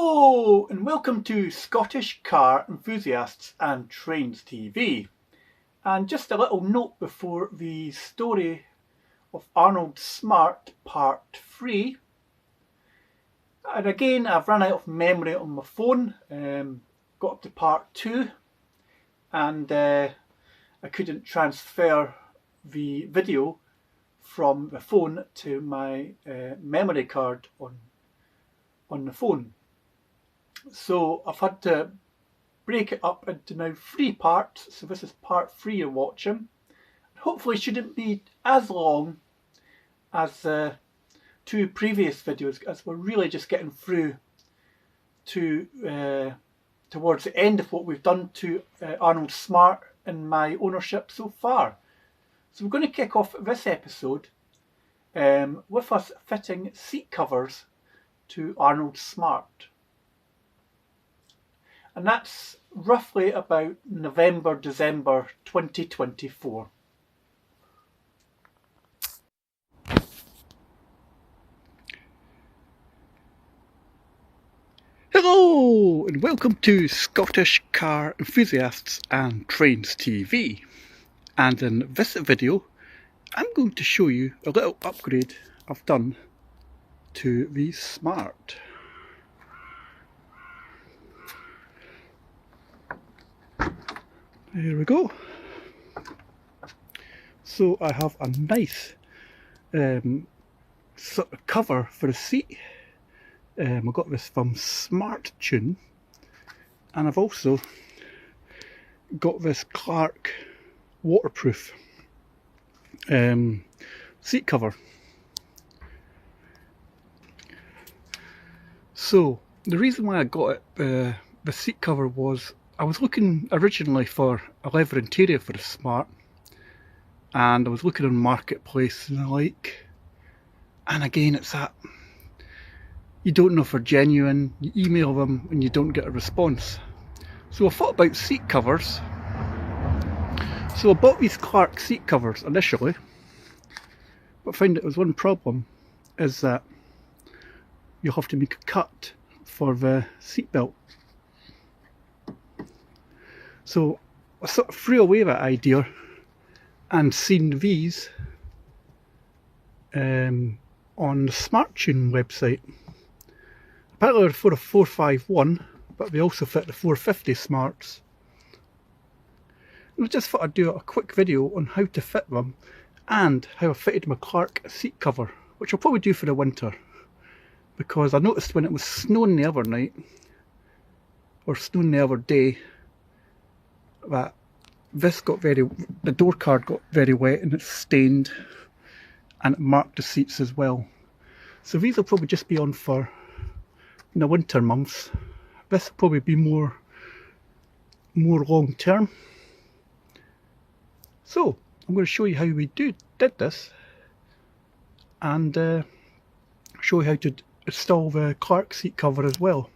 Hello and welcome to Scottish Car Enthusiasts and Trains TV. And just a little note before the story of Arnold Smart Part 3. And again, I've run out of memory on my phone, got up to Part 2 and I couldn't transfer the video from the phone to my memory card on the phone. So I've had to break it up into now 3 parts. So this is part 3 you're watching. Hopefully shouldn't be as long as the 2 previous videos, as we're really just getting through to towards the end of what we've done to Arnold Smart in my ownership so far. So we're going to kick off this episode with us fitting seat covers to Arnold Smart. And that's roughly about November, December 2024. Hello and welcome to Scottish Car Enthusiasts and Trains TV. And in this video I'm going to show you a little upgrade I've done to the Smart. There we go. So I have a nice sort of cover for the seat. I got this from Smart Tune, and I've also got this Clark waterproof seat cover. So the reason why I got it, the seat cover, was I was looking originally for a leather interior for the Smart, and I was looking on Marketplace and the like, and again it's that you don't know if they're genuine, you email them and you don't get a response. So I thought about seat covers. So I bought these Clark seat covers initially, but found it was one problem, is that you'll have to make a cut for the seat belt. So I sort of threw away that idea and seen these on the Smart Tune website. Apparently they're for a 451, but they also fit the 450 Smarts. And I just thought I'd do a quick video on how to fit them and how I fitted my Clark seat cover, which I'll probably do for the winter, because I noticed when it was snowing the other night, or snowing the other day, that this the door card got very wet and it's stained, and it marked the seats as well. So these will probably just be on for in the winter months. This will probably be more long term. So I'm going to show you how we did this, and show you how to install the Clark seat cover as well.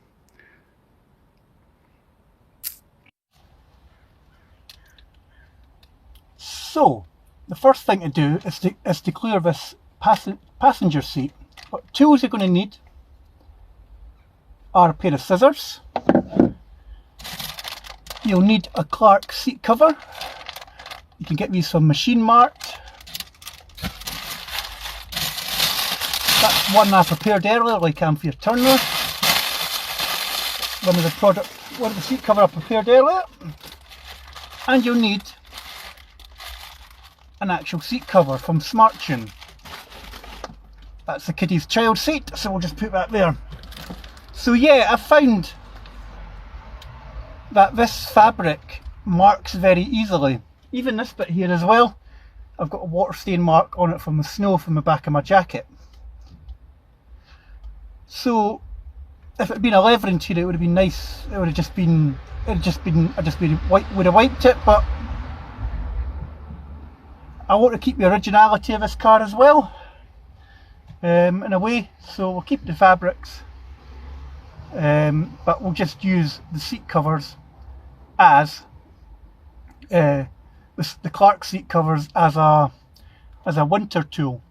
So the first thing to do is to clear this passenger seat. What tools you're going to need are a pair of scissors. You'll need a Clark seat cover. You can get these from Machine Mart. That's one I prepared earlier, like I'm for your turner. One of the seat cover I prepared earlier. And you'll need an actual seat cover from Smart Tune. That's the kiddie's child seat, so we'll just put that there. So yeah, I found that this fabric marks very easily. Even this bit here as well. I've got a water stain mark on it from the snow from the back of my jacket. So if it had been a leather interior, it would have been nice. It would have just been, would have wiped it, but I want to keep the originality of this car as well, in a way, so we'll keep the fabrics, but we'll just use the seat covers as the Clark seat covers as a winter tool.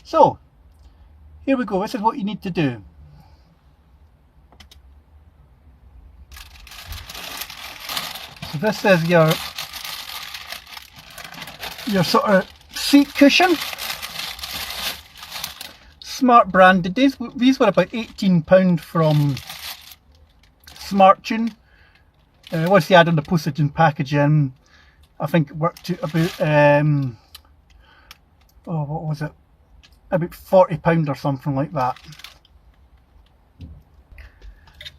So here we go. This is what you need to do. This is your sort of seat cushion. Smart branded. These were about £18 from SmartTune. Once you add on the postage and packaging, I think it worked out about what was it? About £40 or something like that.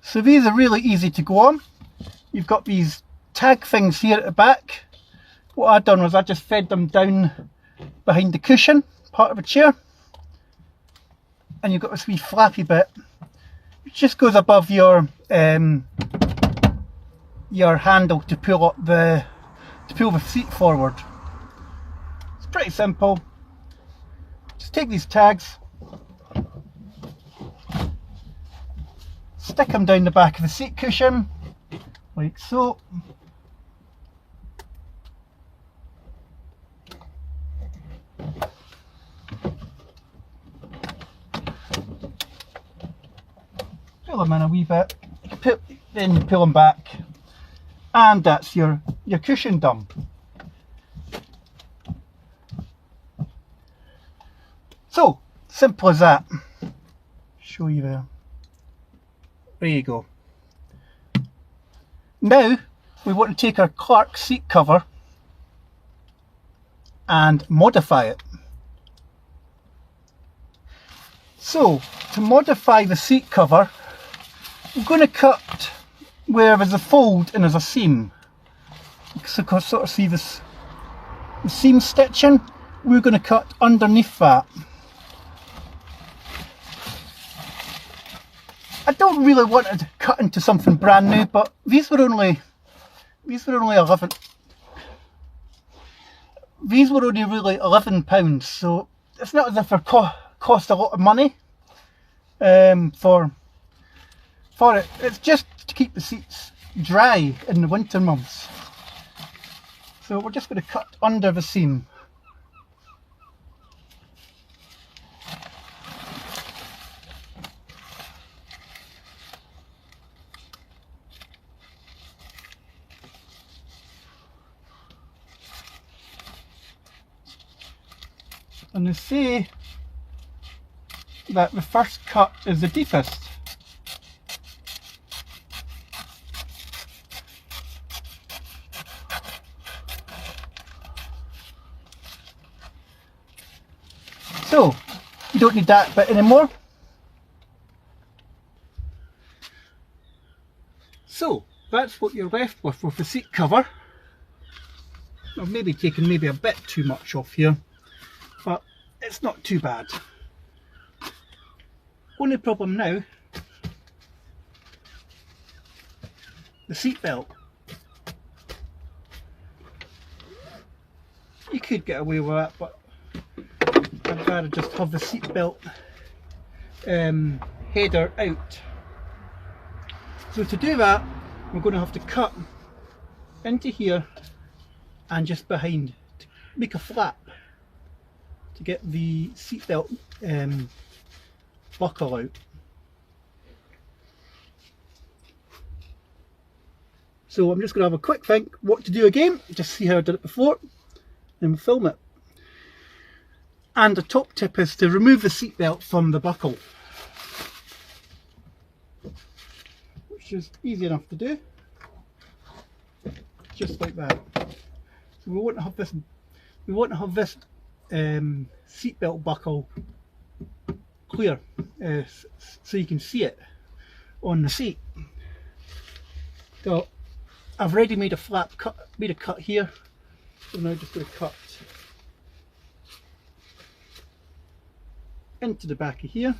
So these are really easy to go on. You've got these tag things here at the back. What I've done was I just fed them down behind the cushion part of a chair, and you've got this wee flappy bit which just goes above your handle to pull the seat forward. It's pretty simple. Just take these tags, stick them down the back of the seat cushion like so. Pull them in a wee bit, then you pull them back, and that's your cushion done. So simple as that. Show you there. There you go. Now we want to take our Clark seat cover and modify it. So to modify the seat cover, I'm going to cut where there's a fold and there's a seam. So you can sort of see this, the seam stitching. We're going to cut underneath that. I don't really want to cut into something brand new, but these were only 11. These were only really £11, so it's not as if they cost a lot of money for it. It's just to keep the seats dry in the winter months. So we're just going to cut under the seam. And they say that the first cut is the deepest. So you don't need that bit anymore. So that's what you're left with the seat cover. I've maybe taken a bit too much off here, but it's not too bad. Only problem now, the seat belt. You could get away with that, but I'd rather just have the seat belt header out. So to do that, we're going to have to cut into here and just behind to make a flap to get the seatbelt buckle out. So I'm just going to have a quick think what to do again, just see how I did it before, and we'll film it. And the top tip is to remove the seatbelt from the buckle, which is easy enough to do, just like that. So we want to have this seatbelt buckle clear, so you can see it on the seat. So I've already made a cut here, so now I'm just going to cut into the back of here.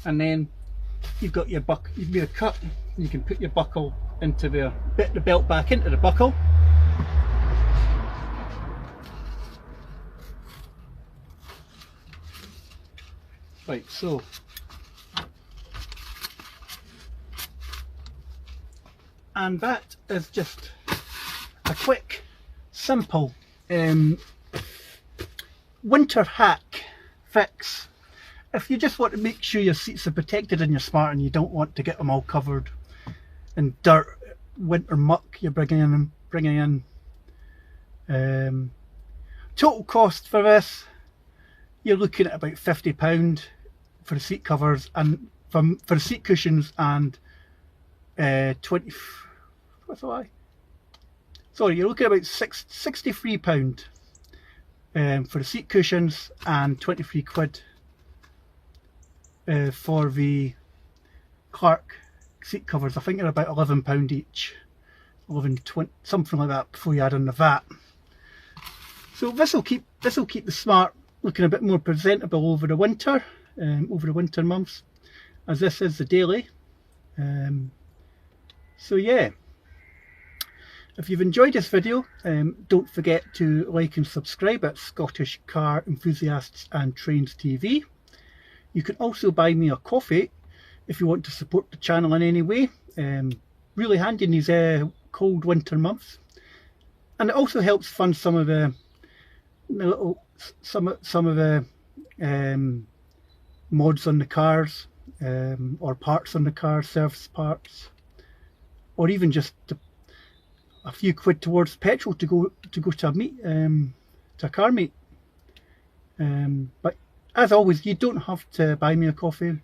And then you've got your you've made a cut, and you can put your buckle into there, bit the belt back into the buckle. Right, so And that is just a quick, simple winter hack fix. If you just want to make sure your seats are protected in your Smart and you don't want to get them all covered in dirt, winter muck you're bringing in. Total cost for this, you're looking at about £50 for the seat covers and for the seat cushions, and 20. What's the lie? Sorry, you're looking at about £63 for the seat cushions and 23 quid for the Clark seat covers. I think they're about £11 each, 11.20, something like that, before you add in the VAT. So this will keep the Smart looking a bit more presentable over the winter months, as this is the daily. So yeah, if you've enjoyed this video, don't forget to like and subscribe at Scottish Car Enthusiasts and Trains TV. You can also buy me a coffee if you want to support the channel in any way. Really handy in these cold winter months, and it also helps fund some of the mods on the cars, or parts on the car, service parts, or even just a few quid towards petrol to go to a meet, to a car meet. But as always, you don't have to buy me a coffee.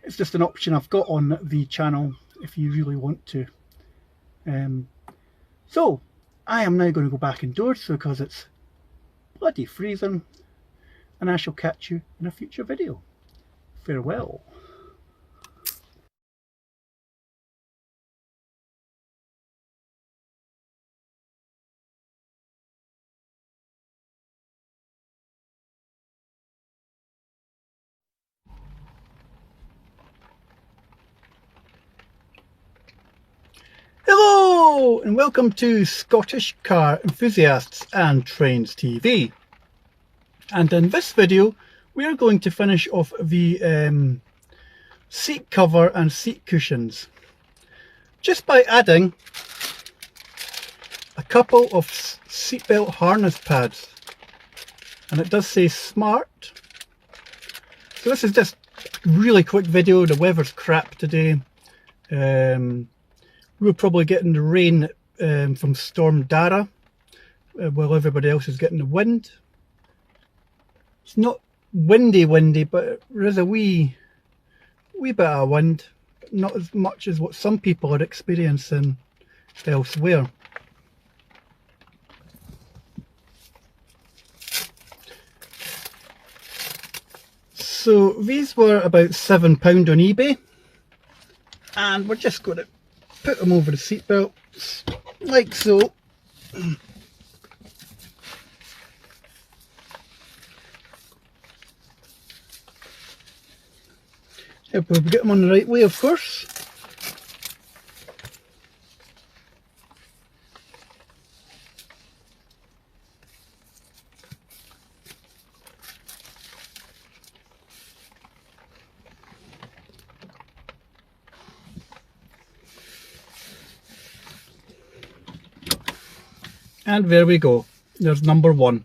It's just an option I've got on the channel if you really want to. So I am now going to go back indoors because it's bloody freezing, and I shall catch you in a future video. Farewell. Hello and welcome to Scottish Car Enthusiasts and Trains TV. And in this video we are going to finish off the seat cover and seat cushions just by adding a couple of seatbelt harness pads, and it does say Smart. So this is just a really quick video. The weather's crap today. We're probably getting the rain from Storm Dara, while everybody else is getting the wind. It's not windy, but there is a wee bit of wind, but not as much as what some people are experiencing elsewhere. So these were about £7 on eBay, and we're just going to put them over the seat belts like so. If we get them on the right way, of course. And there we go, there's number one.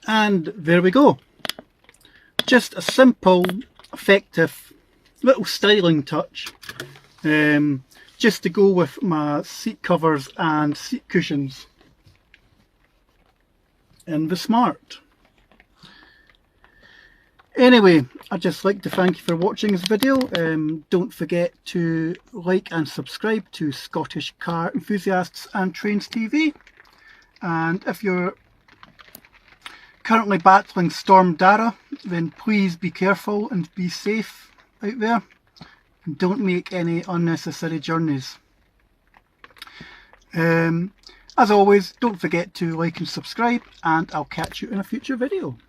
And there we go. Just a simple, effective little styling touch, just to go with my seat covers and seat cushions in the Smart. Anyway, I'd just like to thank you for watching this video. Don't forget to like and subscribe to Scottish Car Enthusiasts and Trains TV. And if you're currently battling Storm Dara, then please be careful and be safe out there. And don't make any unnecessary journeys. As always, don't forget to like and subscribe, and I'll catch you in a future video.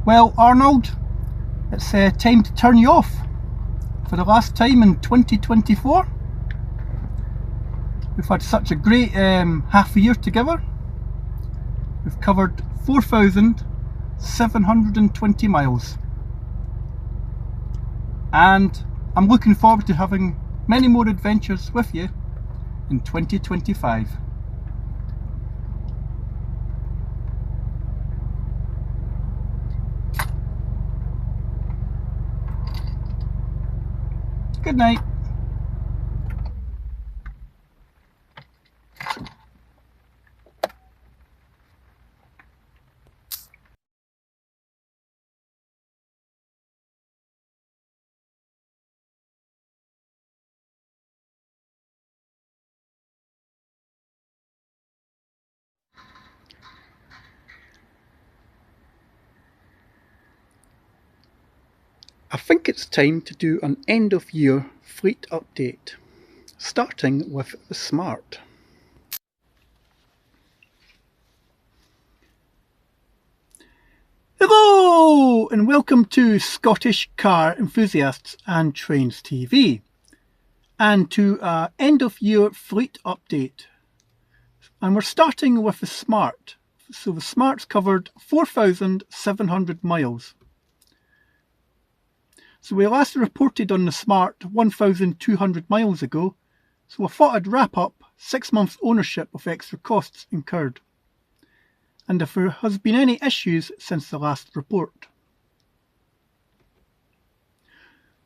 Well, Arnold, it's time to turn you off for the last time in 2024. We've had such a great half a year together. We've covered 4,720 miles. And I'm looking forward to having many more adventures with you in 2025. Good night. I think it's time to do an end of year fleet update, starting with the Smart. Hello and welcome to Scottish Car Enthusiasts and Trains TV, and to our end of year fleet update. And we're starting with the Smart. So the Smart's covered 4,700 miles. So we last reported on the Smart 1,200 miles ago, so I thought I'd wrap up 6 months ownership of extra costs incurred, and if there has been any issues since the last report.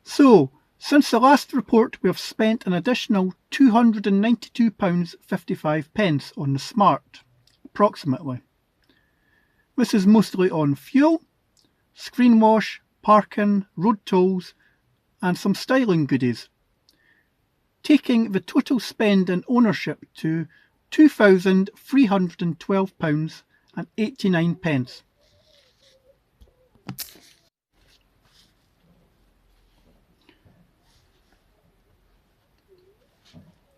So, since the last report we have spent an additional £292.55 on the Smart, approximately. This is mostly on fuel, screen wash, parking, road tolls and some styling goodies, taking the total spend in ownership to £2,312.89.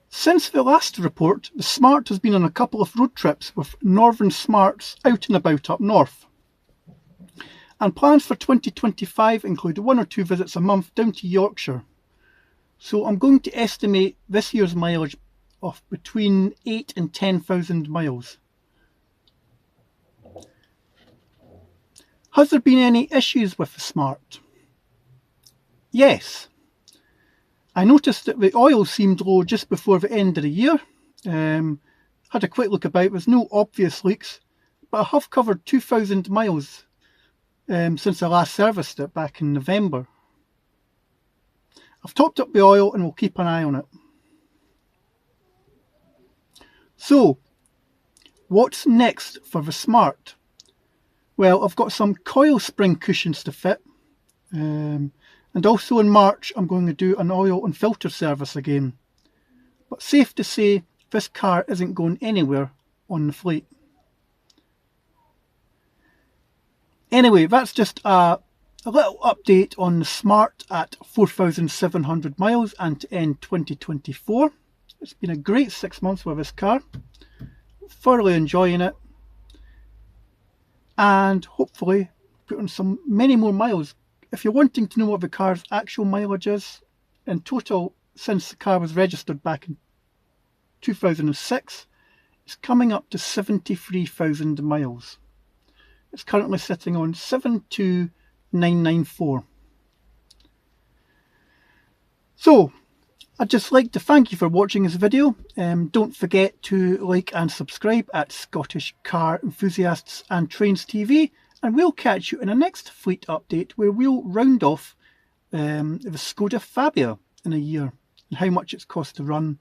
Since the last report, the Smart has been on a couple of road trips with Northern Smarts out and about up north. And plans for 2025 include 1 or 2 visits a month down to Yorkshire. So I'm going to estimate this year's mileage of between 8 and 10,000 miles. Has there been any issues with the Smart? Yes. I noticed that the oil seemed low just before the end of the year. Had a quick look about, there's no obvious leaks, but I have covered 2,000 miles since I last serviced it back in November. I've topped up the oil and will keep an eye on it. So, what's next for the Smart? Well, I've got some coil spring cushions to fit, and also in March I'm going to do an oil and filter service again. But safe to say, this car isn't going anywhere on the fleet. Anyway, that's just a little update on the Smart at 4,700 miles and to end 2024. It's been a great 6 months with this car. Thoroughly enjoying it. And hopefully put on many more miles. If you're wanting to know what the car's actual mileage is, in total since the car was registered back in 2006, it's coming up to 73,000 miles. It's currently sitting on 72994. So, I'd just like to thank you for watching this video. Don't forget to like and subscribe at Scottish Car Enthusiasts and Trains TV, and we'll catch you in the next fleet update where we'll round off the Skoda Fabia in a year and how much it's cost to run,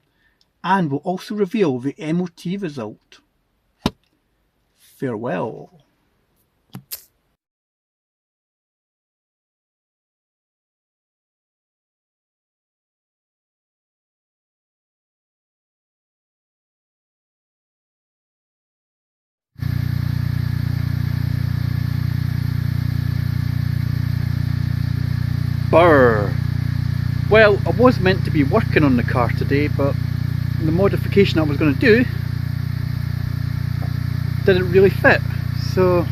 and we'll also reveal the MOT result. Farewell. Brr. Well, I was meant to be working on the car today, but the modification I was going to do didn't really fit, so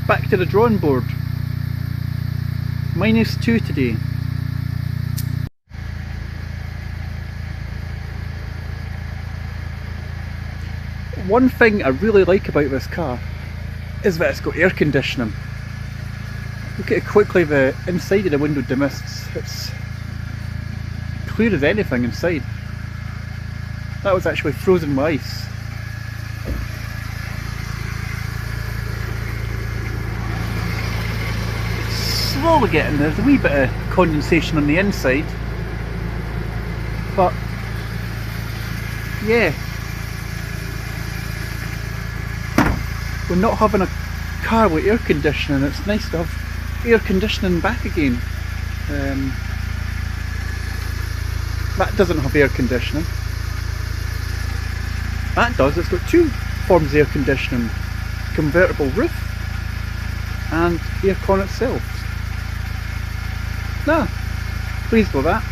back to the drawing board. -2 today. One thing I really like about this car is that it's got air conditioning. Look at how quickly the inside of the window demists. It's clear as anything inside. That was actually frozen with ice. It's slowly getting there. There's a wee bit of condensation on the inside, but yeah, we're not having a car with air conditioning. It's nice to have air conditioning back again. That doesn't have air conditioning. That does. It's got two forms of air conditioning: convertible roof and aircon itself. Nah, pleased with that.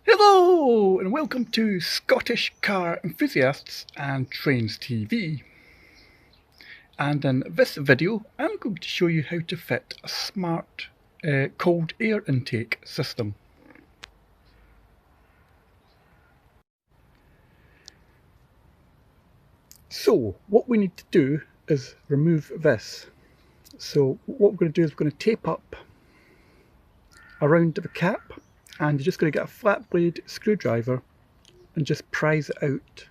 Hello and welcome to Scottish Car Enthusiasts and Trains TV. And in this video I'm going to show you how to fit a smart cold air intake system. So what we need to do is remove this. So what we're going to do is we're going to tape up around the cap, and you're just going to get a flat blade screwdriver and just prise it out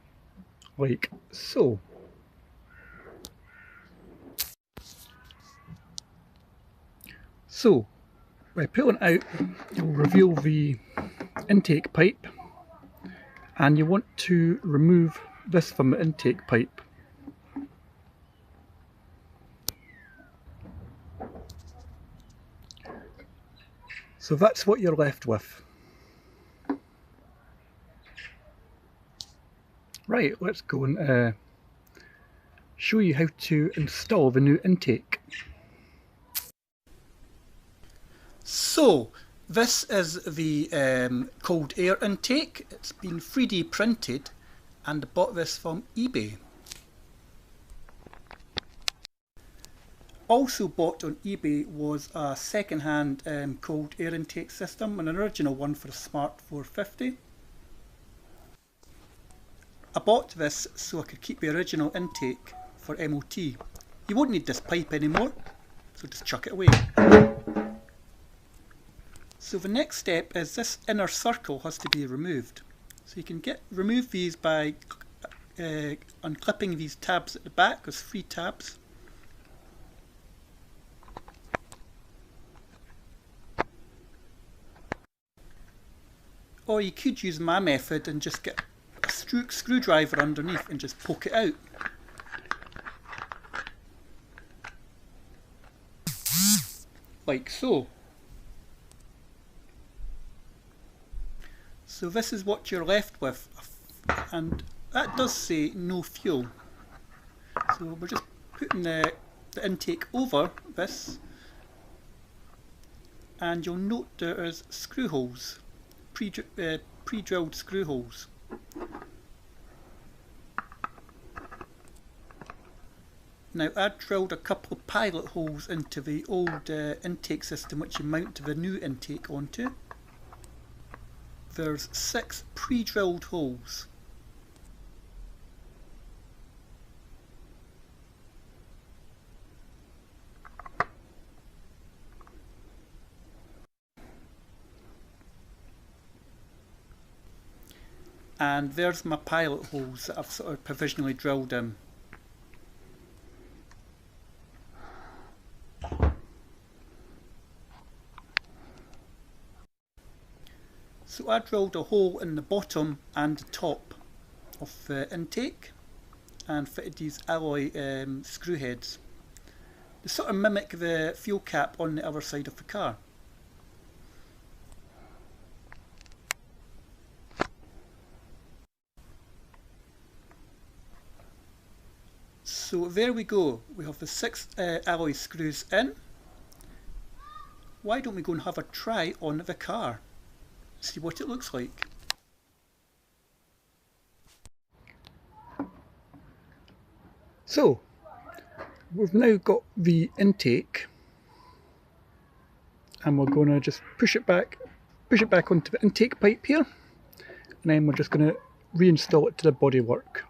like so. So by pulling it out, you'll reveal the intake pipe, and you want to remove this from the intake pipe. So that's what you're left with. Right, let's go and show you how to install the new intake. So this is the cold air intake. It's been 3D printed, and I bought this from eBay. Also bought on eBay was a second-hand cold air intake system, an original one for a Smart 450. I bought this so I could keep the original intake for MOT. You won't need this pipe anymore, so just chuck it away. So the next step is this inner circle has to be removed. So you can remove these by unclipping these tabs at the back. There's 3 tabs. Or you could use my method and just get a screwdriver underneath and just poke it out. Like so. So this is what you're left with, and that does say no fuel. So we're just putting the intake over this, and you'll note there is screw holes, pre-drilled screw holes. Now I drilled a couple of pilot holes into the old intake system which you mount the new intake onto. There's 6 pre-drilled holes. And there's my pilot holes that I've sort of provisionally drilled in. So I drilled a hole in the bottom and the top of the intake and fitted these alloy screw heads. They sort of mimic the fuel cap on the other side of the car. So there we go, we have the 6 alloy screws in. Why don't we go and have a try on the car, see what it looks like. So we've now got the intake and we're going to just push it back onto the intake pipe here, and then we're just going to reinstall it to the bodywork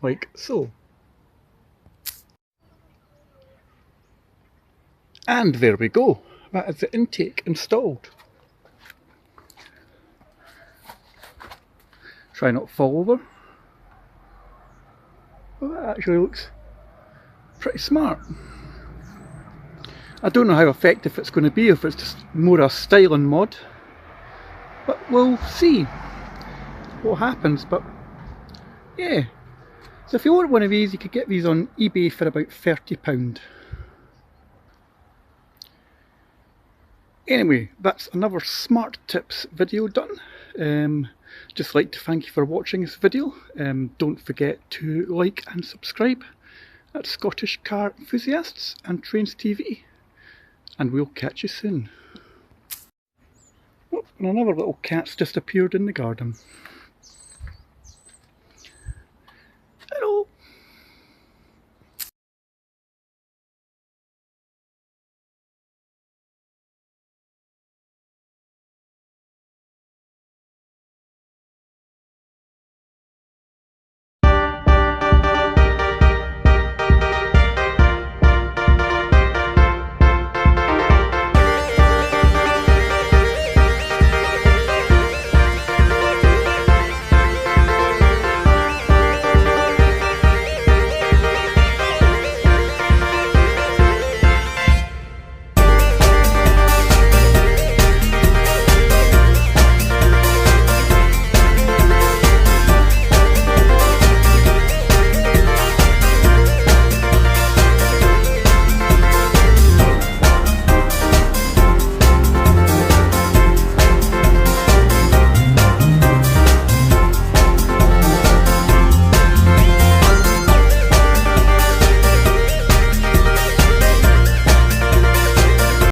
like so. And there we go, that is the intake installed. Try not to fall over. Well, that actually looks pretty smart. I don't know how effective it's going to be, if it's just more a styling mod, but we'll see what happens. But yeah, so if you want one of these, you could get these on eBay for about £30. Anyway, that's another Smart Tips video done. Just like to thank you for watching this video. Don't forget to like and subscribe at Scottish Car Enthusiasts and Trains TV, and we'll catch you soon. Oh, and another little cat's just appeared in the garden.